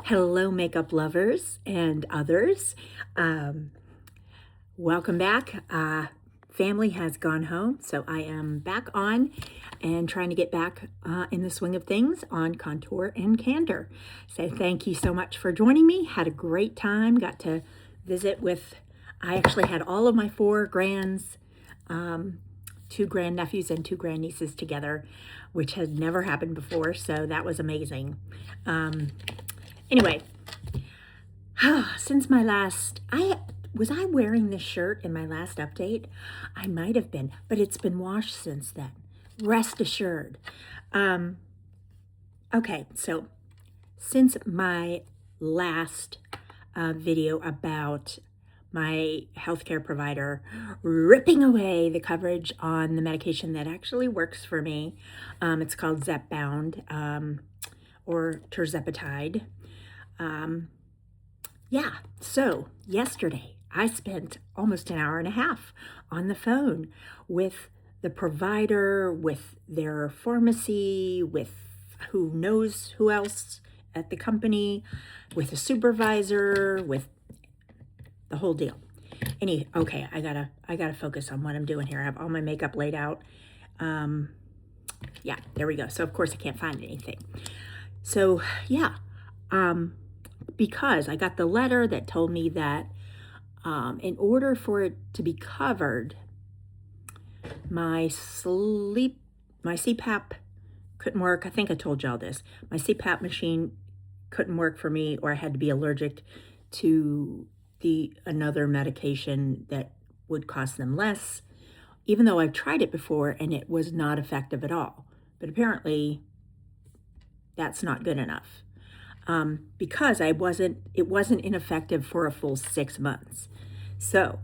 Hello, makeup lovers and others. Welcome back. Family has gone home, so I am back on and trying to get back in the swing of things on Contour and Candor. So thank you so much for joining me. Had a great time. Got to visit with, I actually had all of my four grands, two grandnephews and two grandnieces together, which has never happened before, so that was amazing. Anyway, since my last, was I wearing this shirt in my last update? I might have been, but it's been washed since then. Rest assured. Okay, so since my last video about my healthcare provider ripping away the coverage on the medication that actually works for me, it's called Zepbound or tirzepatide. Yeah, so yesterday I spent almost an hour and a half on the phone with the provider, with their pharmacy, with who knows who else at the company, with a supervisor, with the whole deal. Okay, I gotta focus on what I'm doing here. I have all my makeup laid out. Yeah, there we go. So of course I can't find anything. So yeah, because I got the letter that told me that in order for it to be covered, my CPAP couldn't work. I think I told y'all this. My CPAP machine couldn't work for me, or I had to be allergic to another medication that would cost them less, even though I've tried it before and it was not effective at all. But apparently that's not good enough. Because it wasn't ineffective for a full 6 months. So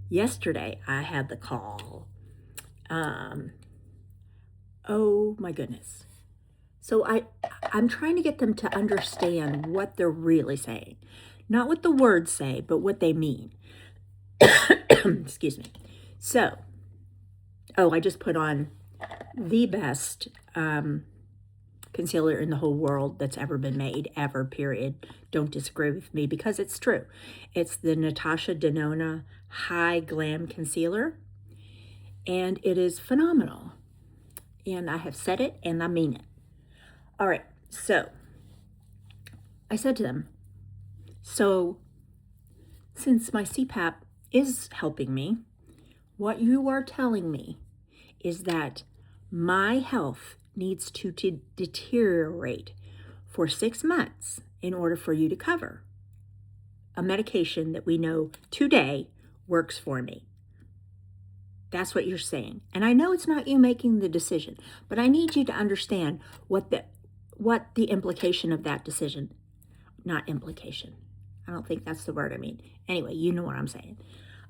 yesterday I had the call. Oh my goodness. So I'm trying to get them to understand what they're really saying. Not what the words say, but what they mean. Excuse me. So, I just put on the best concealer in the whole world that's ever been made, ever, period. Don't disagree with me because it's true. It's the Natasha Denona High Glam Concealer, and it is phenomenal. And I have said it, and I mean it. All right, so I said to them, so since my CPAP is helping me, what you are telling me is that my health needs to deteriorate for 6 months in order for you to cover a medication that we know today works for me. That's what you're saying. And I know it's not you making the decision, but I need you to understand what the implication of that decision, not implication, I don't think that's the word I mean. Anyway, you know what I'm saying,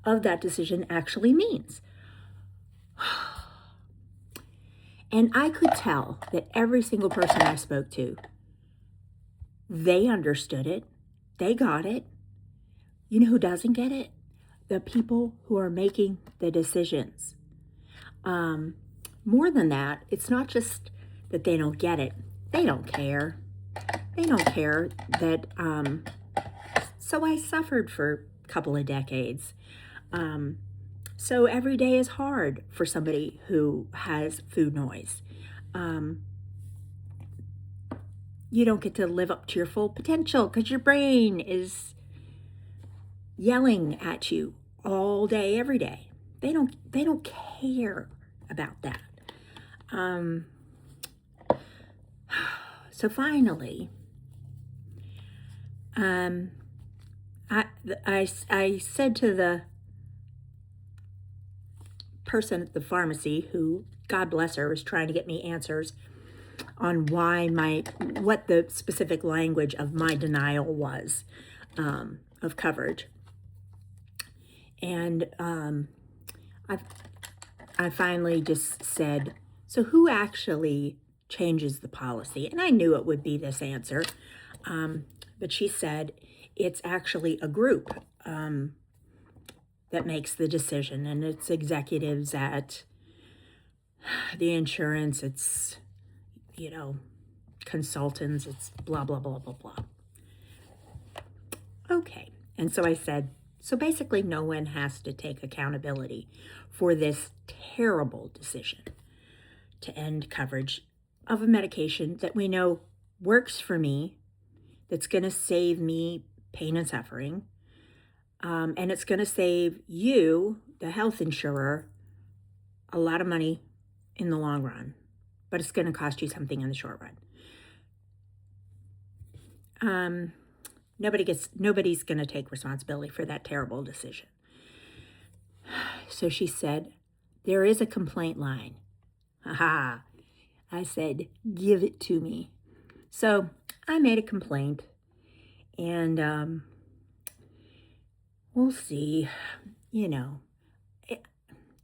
of that decision actually means. And I could tell that every single person I spoke to, they understood it. They got it. You know who doesn't get it? The people who are making the decisions. More than that, it's not just that they don't get it. They don't care. They don't care that, so I suffered for a couple of decades. So every day is hard for somebody who has food noise. You don't get to live up to your full potential because your brain is yelling at you all day, every day. They don't care about that. So finally, I said to the person at the pharmacy, who, God bless her, was trying to get me answers on what the specific language of my denial was of coverage. And I finally just said, so who actually changes the policy? And I knew it would be this answer, but she said it's actually a group that makes the decision, and it's executives at the insurance, it's, consultants, it's blah, blah, blah, blah, blah. Okay. And so I said, so basically no one has to take accountability for this terrible decision to end coverage of a medication that we know works for me, that's going to save me pain and suffering, and it's going to save you, the health insurer, a lot of money in the long run, but it's going to cost you something in the short run. Nobody's going to take responsibility for that terrible decision. So she said, there is a complaint line. Haha. I said, give it to me. So I made a complaint, and we'll see. You know,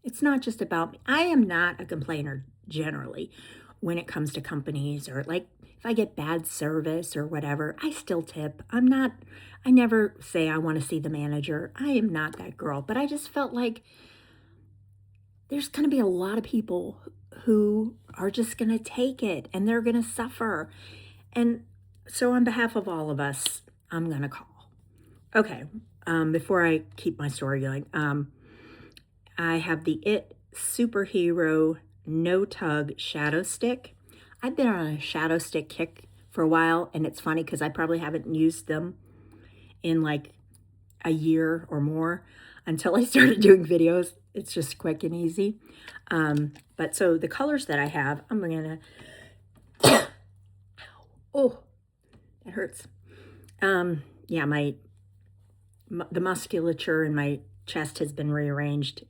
it's not just about me. I am not a complainer generally when it comes to companies, or like if I get bad service or whatever, I still tip. I never say I want to see the manager. I am not that girl, but I just felt like there's going to be a lot of people who are just going to take it and they're going to suffer. And so on behalf of all of us, I'm going to call. Okay, before I keep my story going, I have the IT Superhero No Tug Shadow Stick. I've been on a shadow stick kick for a while, and it's funny because I probably haven't used them in like a year or more until I started doing videos. It's just quick and easy. But so the colors that I have, I'm going to... Oh, that hurts. Yeah, the musculature in my chest has been rearranged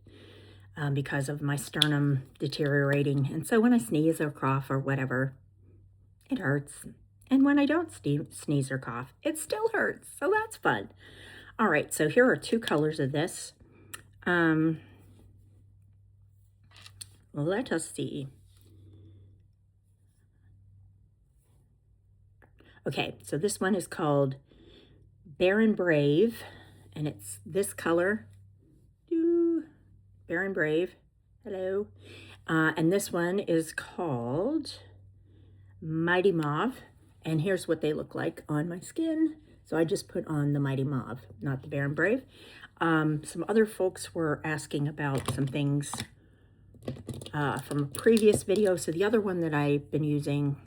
because of my sternum deteriorating. And so when I sneeze or cough or whatever, it hurts. And when I don't sneeze or cough, it still hurts. So that's fun. All right, so here are two colors of this. Let us see. Okay, so this one is called Bare and Brave, and it's this color. Bare and Brave. Hello. And this one is called Mighty Mauve. And here's what they look like on my skin. So I just put on the Mighty Mauve, not the Bare and Brave. Some other folks were asking about some things from a previous video. So the other one that I've been using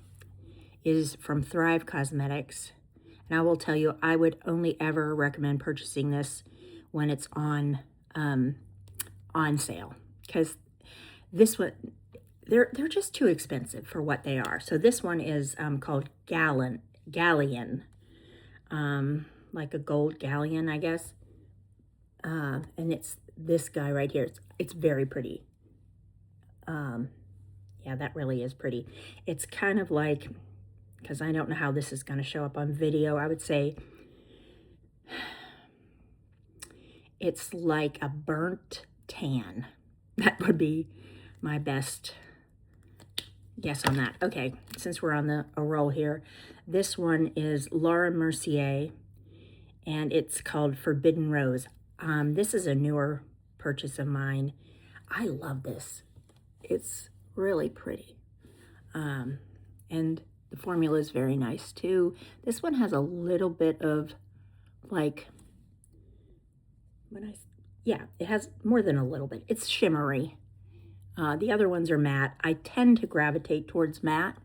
is from Thrive Cosmetics. And I will tell you, I would only ever recommend purchasing this when it's on sale, because this one, they're just too expensive for what they are. So this one is called Galleon, like a gold galleon, I guess. And it's this guy right here. It's very pretty. Yeah, that really is pretty. It's kind of like, because I don't know how this is going to show up on video, I would say it's like a burnt tan. That would be my best guess on that. Okay, since we're on a roll here, this one is Laura Mercier, and it's called Forbidden Rose. This is a newer purchase of mine. I love this. It's really pretty. And the formula is very nice too. This one has a little bit of like, yeah, it has more than a little bit. It's shimmery. The other ones are matte. I tend to gravitate towards matte,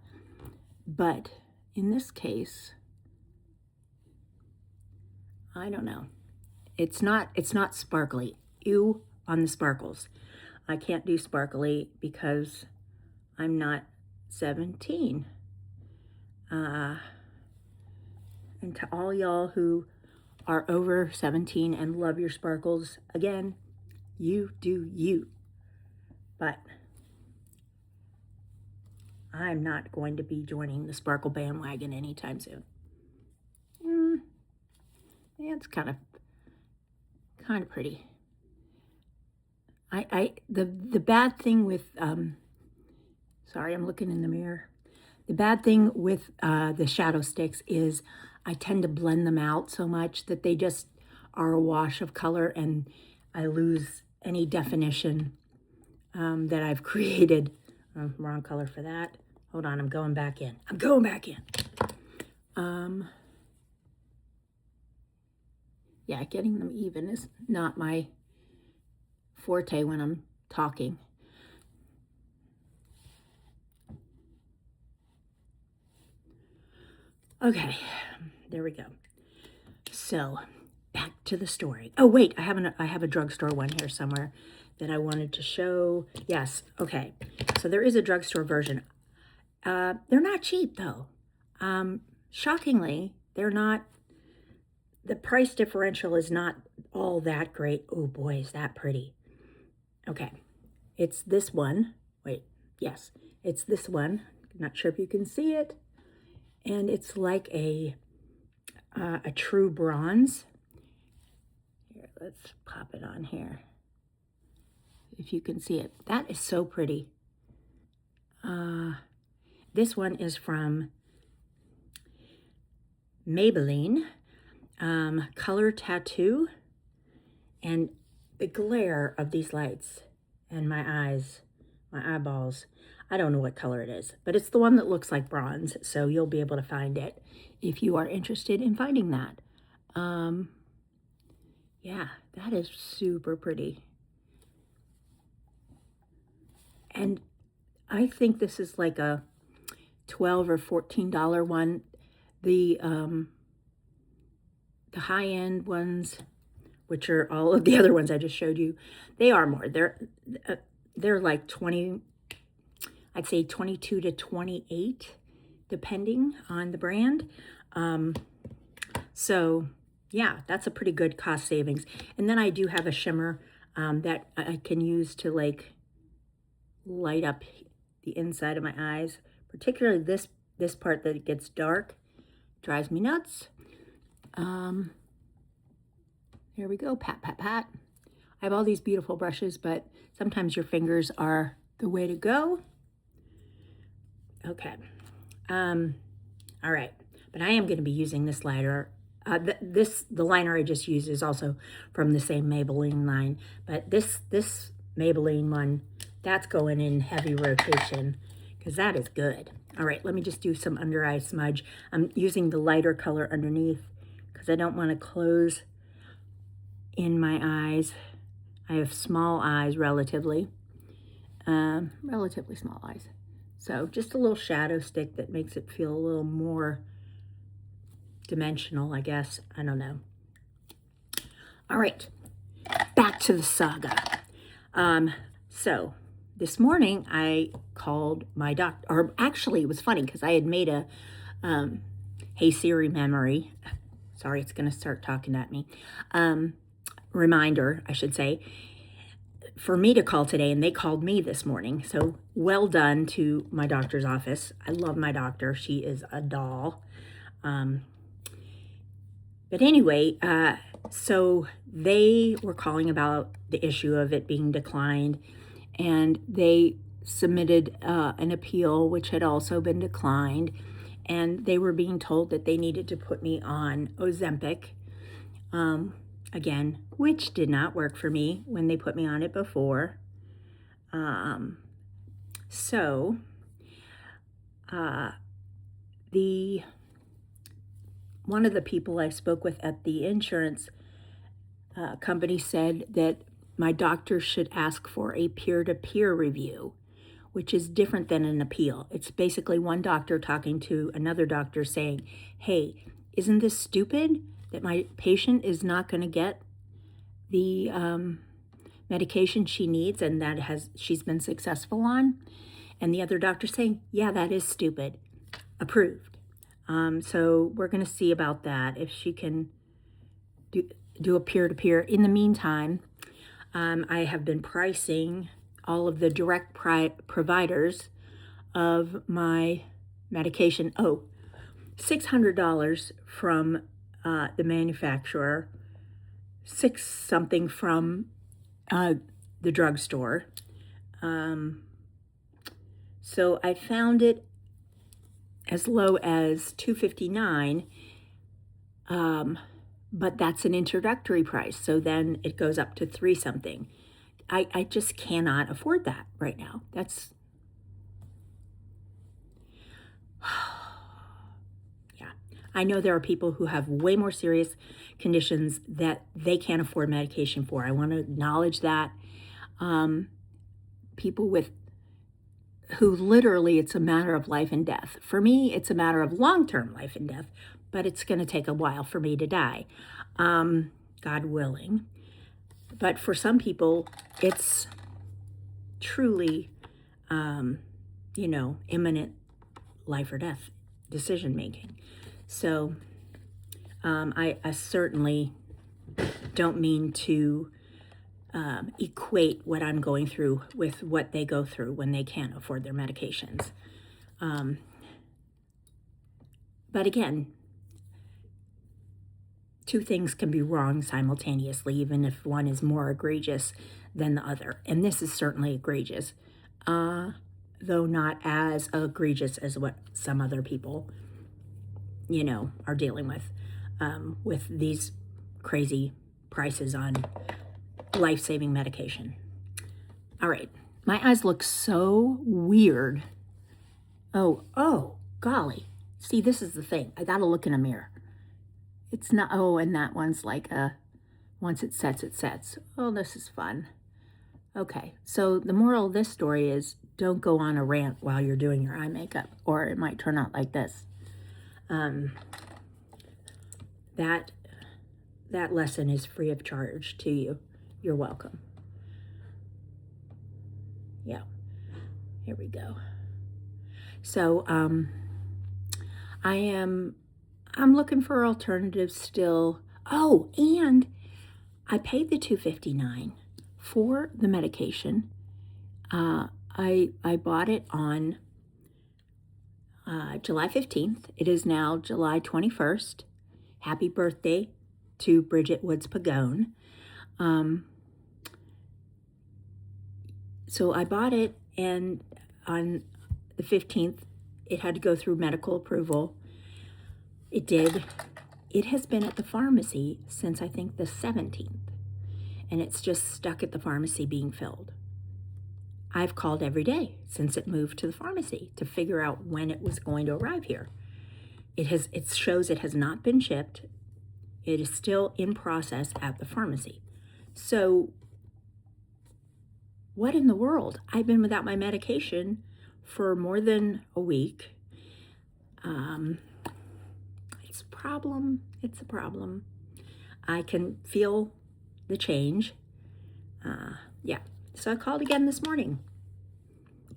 but in this case, I don't know. It's not sparkly. Ew on the sparkles. I can't do sparkly because I'm not 17. And to all y'all who are over 17 and love your sparkles, again, you do you. But I'm not going to be joining the sparkle bandwagon anytime soon. Yeah, it's kind of pretty. The bad thing with sorry, I'm looking in the mirror. The bad thing with the shadow sticks is I tend to blend them out so much that they just are a wash of color, and I lose any definition that I've created. Wrong color for that. Hold on, I'm going back in. Yeah, getting them even is not my forte when I'm talking. Okay, there we go. So back to the story. Oh wait, I have a drugstore one here somewhere that I wanted to show. Yes, okay. So there is a drugstore version. They're not cheap though. Shockingly, they're not. The price differential is not all that great. Oh boy, is that pretty. Okay, it's this one. Wait, yes, it's this one. Not sure if you can see it. And it's like a true bronze. Here, let's pop it on here. If you can see it. That is so pretty. This one is from Maybelline, Color Tattoo. And the glare of these lights and my eyes, my eyeballs, I don't know what color it is, but it's the one that looks like bronze, so you'll be able to find it if you are interested in finding that. Yeah, that is super pretty. And I think this is like a $12 or $14 one. The high-end ones, which are all of the other ones I just showed you, they are more. They're like 20, I'd say 22 to 28, depending on the brand. So yeah, that's a pretty good cost savings. And then I do have a shimmer that I can use to like light up the inside of my eyes, particularly this part that gets dark, drives me nuts. There we go, pat, pat, pat. I have all these beautiful brushes, but sometimes your fingers are the way to go. Okay, all right, but I am going to be using this liner. The liner I just used is also from the same Maybelline line, but this Maybelline one, that's going in heavy rotation because that is good. All right, let me just do some under eye smudge. I'm using the lighter color underneath because I don't want to close in my eyes. I have small eyes, relatively small eyes. So just a little shadow stick that makes it feel a little more dimensional, I guess. I don't know. All right, back to the saga. So this morning I called my doctor, or actually it was funny because I had made a Hey Siri memory. Sorry, it's going to start talking at me. Reminder, I should say, for me to call today, and they called me this morning. So well done to my doctor's office. I love my doctor. She is a doll. But anyway, so they were calling about the issue of it being declined, and they submitted an appeal, which had also been declined, and they were being told that they needed to put me on Ozempic, again, which did not work for me when they put me on it before. One of the people I spoke with at the insurance company said that my doctor should ask for a peer-to-peer review, which is different than an appeal. It's basically one doctor talking to another doctor saying, hey, isn't this stupid that my patient is not going to get the medication she needs and that she's been successful on? And the other doctor saying, yeah, that is stupid. Approved. So we're going to see about that, if she can do a peer-to-peer. In the meantime, I have been pricing all of the direct providers of my medication. Oh, $600 from the manufacturer, $6 something from the drugstore. So I found it as low as $259, but that's an introductory price. So then it goes up to $3 something. I just cannot afford that right now. That's, yeah, I know there are people who have way more serious conditions that they can't afford medication for. I want to acknowledge that. People who literally it's a matter of life and death. For me, it's a matter of long-term life and death, but it's going to take a while for me to die, God willing. But for some people, it's truly, imminent life or death decision making. So I certainly don't mean to equate what I'm going through with what they go through when they can't afford their medications. But again, two things can be wrong simultaneously, even if one is more egregious than the other. And this is certainly egregious, though not as egregious as what some other people, are dealing with these crazy prices on life-saving medication. All right, my eyes look so weird. Oh, golly. See, this is the thing. I gotta look in a mirror. It's not, and that one's like once it sets, it sets. Oh, this is fun. Okay, so the moral of this story is don't go on a rant while you're doing your eye makeup, or it might turn out like this. That lesson is free of charge to you. You're welcome. Yeah, here we go. So I'm looking for alternatives still. Oh, and I paid the $2.59 for the medication. I bought it on July 15th. It is now July 21st. Happy birthday to Bridget Woods Pagone. So I bought it, and on the 15th, it had to go through medical approval. It did. It has been at the pharmacy since I think the 17th, and it's just stuck at the pharmacy being filled. I've called every day since it moved to the pharmacy to figure out when it was going to arrive here. It shows it has not been shipped. It is still in process at the pharmacy. So what in the world? I've been without my medication for more than a week. It's a problem. I can feel the change. So I called again this morning,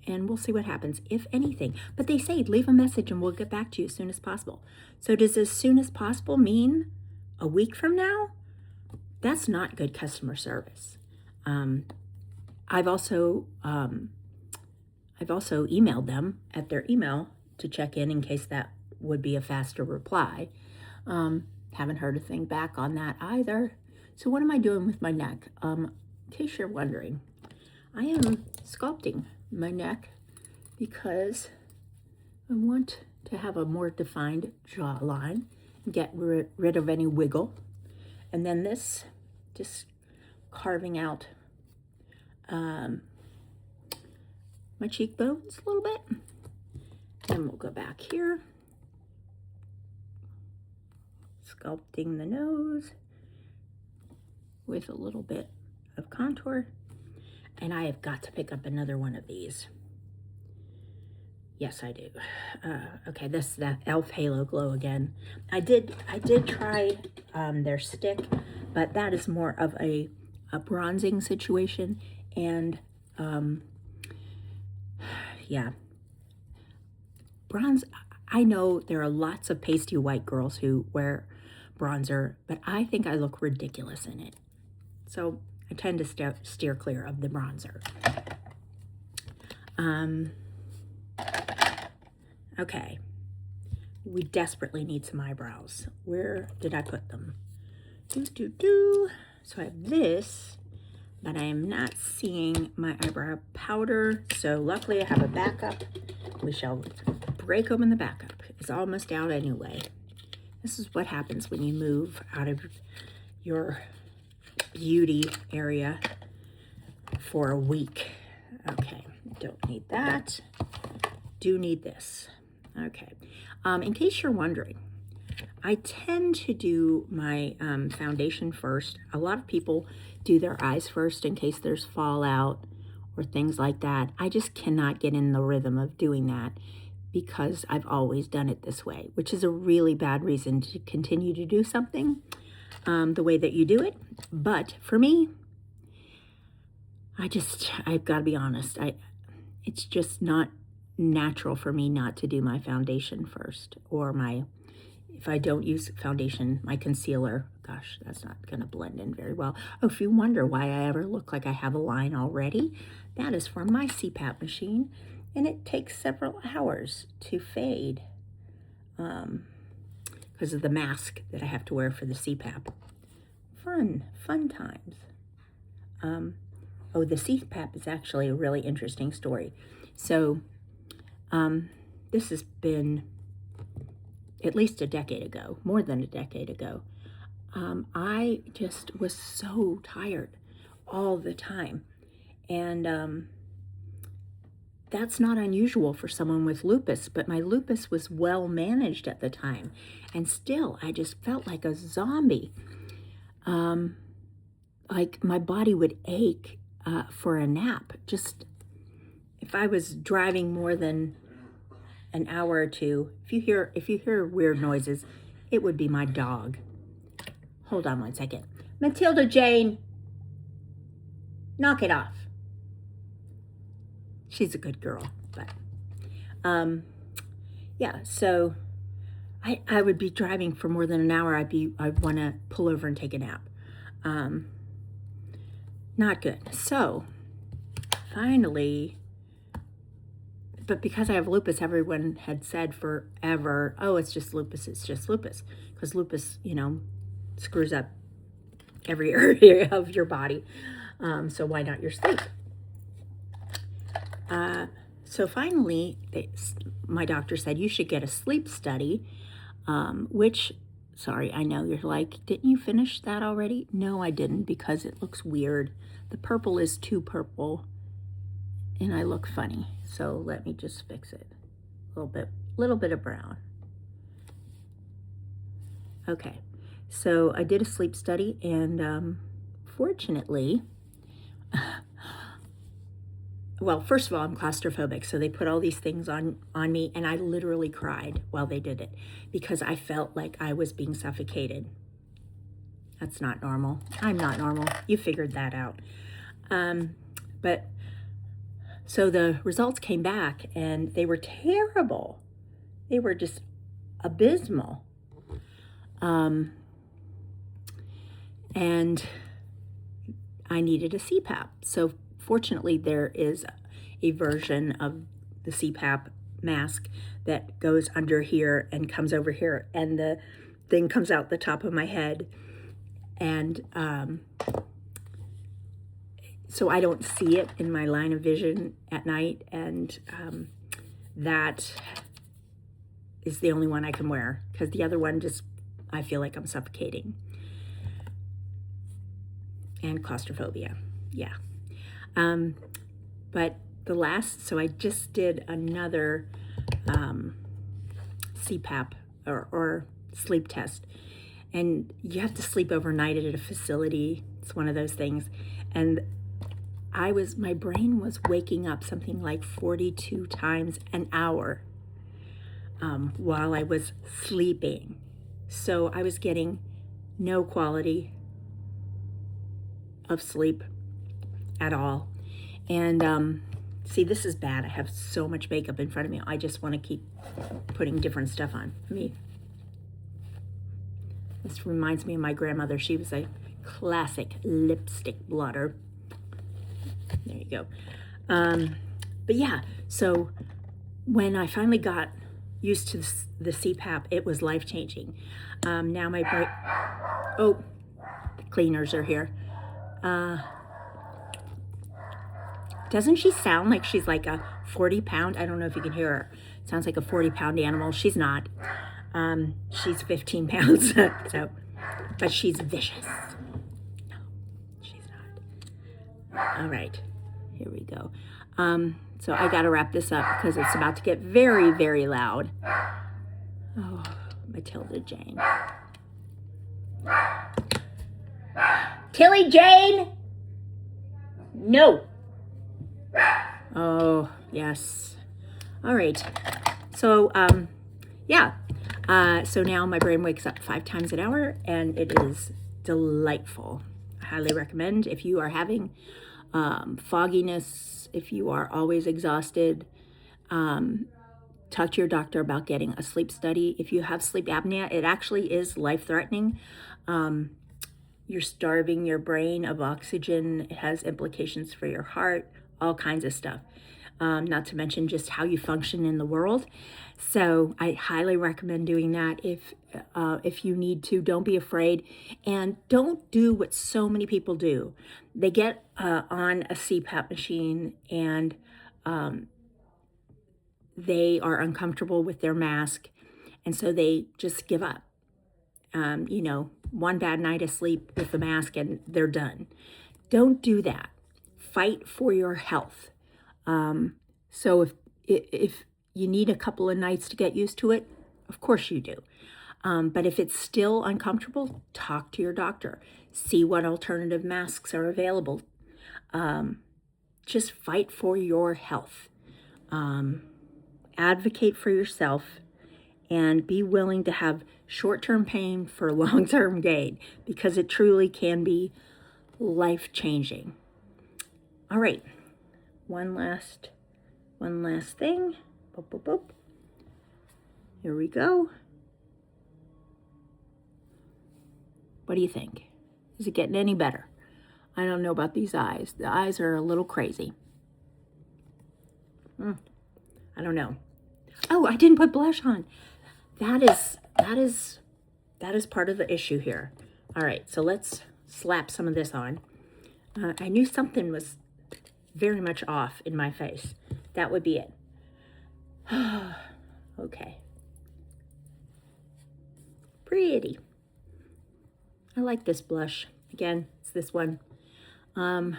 and we'll see what happens, if anything. But they say, leave a message and we'll get back to you as soon as possible. So does as soon as possible mean a week from now? That's not good customer service. I've also emailed them at their email to check in case that would be a faster reply. Haven't heard a thing back on that either. So what am I doing with my neck? In case you're wondering, I am sculpting my neck because I want to have a more defined jawline and get rid of any wiggle. And then this, just carving out my cheekbones a little bit. Then we'll go back here, sculpting the nose with a little bit of contour. And I have got to pick up another one of these. Yes, I do. Okay, this is that e.l.f. Halo Glow again. I did try their stick, but that is more of a bronzing situation. And bronze, I know there are lots of pasty white girls who wear bronzer, but I think I look ridiculous in it. So I tend to steer clear of the bronzer. Okay, we desperately need some eyebrows. Where did I put them? So I have this, but I am not seeing my eyebrow powder. So luckily I have a backup. We shall break open the backup. It's almost out anyway. This is what happens when you move out of your beauty area for a week. Okay, don't need that. Do need this. Okay, in case you're wondering, I tend to do my foundation first. A lot of people do their eyes first in case there's fallout or things like that. I just cannot get in the rhythm of doing that because I've always done it this way, which is a really bad reason to continue to do something the way that you do it. But for me, I've got to be honest. It's just not natural for me not to do my foundation first, or if I don't use foundation, my concealer. Gosh, that's not going to blend in very well. Oh, if you wonder why I ever look like I have a line already, that is from my CPAP machine, and it takes several hours to fade because of the mask that I have to wear for the CPAP. Fun times. Oh, the CPAP is actually a really interesting story. So, this has been at least a decade ago, more than a decade ago. I just was so tired all the time. And that's not unusual for someone with lupus, but my lupus was well managed at the time. And still, I just felt like a zombie. Like my body would ache for a nap. Just if I was driving more than an hour or two, if you hear weird noises, it would be my dog. Hold on one second. Matilda Jane, knock it off. She's a good girl, but yeah, so I would be driving for more than an hour. I'd want to pull over and take a nap. Not good. So finally, but because I have lupus, everyone had said forever, oh, it's just lupus, because lupus, screws up every area of your body. So why not your sleep? So finally, my doctor said, you should get a sleep study, which, sorry, I know you're like, didn't you finish that already? No, I didn't, because it looks weird. The purple is too purple, and I look funny. So let me just fix it. Little bit of brown. Okay, so I did a sleep study, and fortunately, well, first of all, I'm claustrophobic, so they put all these things on me, and I literally cried while they did it because I felt like I was being suffocated. That's not normal. I'm not normal. You figured that out. But so the results came back, and they were terrible. They were just abysmal. And I needed a CPAP. So fortunately, there is a version of the CPAP mask that goes under here and comes over here, and the thing comes out the top of my head. And so I don't see it in my line of vision at night, and that is the only one I can wear, because the other one I feel like I'm suffocating. And claustrophobia, yeah. But so I just did another CPAP or sleep test, and you have to sleep overnight at a facility. It's one of those things. And my brain was waking up something like 42 times an hour while I was sleeping. So I was getting no quality of sleep at all. And see, this is bad. I have so much makeup in front of me. I just want to keep putting different stuff on me. This reminds me of my grandmother. She was a classic lipstick blotter. There you go. But yeah, so when I finally got used to the CPAP, it was life-changing. Now my brain... Oh, the cleaners are here. Doesn't she sound like she's like a 40-pound? I don't know if you can hear her. Sounds like a 40-pound animal. She's not. She's 15 pounds. But she's vicious. No, she's not. All right, here we go. So I got to wrap this up because it's about to get very, very loud. Oh, Matilda Jane. Tilly Jane! No. Oh, yes. All right. So, yeah. So now my brain wakes up 5 times an hour, and it is delightful. I highly recommend if you are having fogginess, if you are always exhausted, talk to your doctor about getting a sleep study. If you have sleep apnea, it actually is life-threatening. You're starving your brain of oxygen. It has implications for your heart, all kinds of stuff. Not to mention just how you function in the world. So I highly recommend doing that if you need to. Don't be afraid, and don't do what so many people do. They get on a CPAP machine, and they are uncomfortable with their mask, and so they just give up. You know, one bad night of sleep with the mask and they're done. Don't do that. Fight for your health. So if you need a couple of nights to get used to it, of course you do. But if it's still uncomfortable, talk to your doctor. See what alternative masks are available. Just fight for your health. Advocate for yourself, and be willing to have short-term pain for long-term gain, because it truly can be life-changing. All right, one last thing. Boop, boop, boop. Here we go. What do you think? Is it getting any better? I don't know about these eyes. The eyes are a little crazy. I don't know. Oh, I didn't put blush on. That is part of the issue here. All right, so let's slap some of this on. I knew something was very much off in my face. That would be it. Okay. Pretty. I like this blush. Again, it's this one. I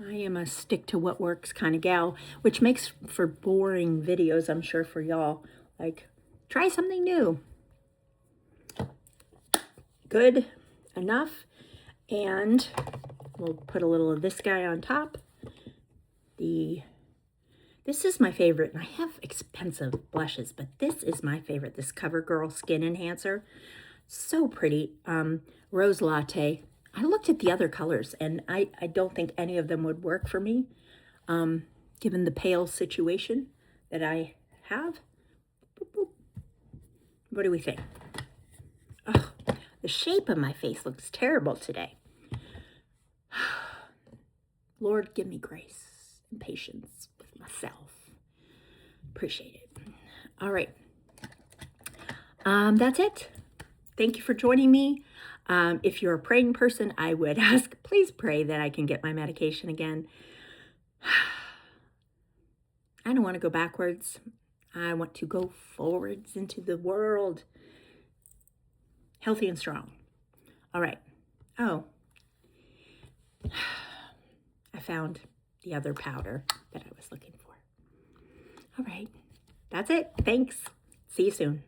am a stick to what works kind of gal, which makes for boring videos, I'm sure, for y'all. Like, try something new. Good enough. And we'll put a little of this guy on top. This is my favorite, and I have expensive blushes, but this is my favorite, this CoverGirl Skin Enhancer. So pretty. Rose Latte. I looked at the other colors, and I don't think any of them would work for me, given the pale situation that I have. What do we think? Oh, the shape of my face looks terrible today. Lord, give me grace and patience with myself. Appreciate it. All right. That's it. Thank you for joining me. If you're a praying person, I would ask, please pray that I can get my medication again. I don't want to go backwards. I want to go forwards into the world. Healthy and strong. All right. Oh. I found the other powder that I was looking for. All right. That's it. Thanks. See you soon.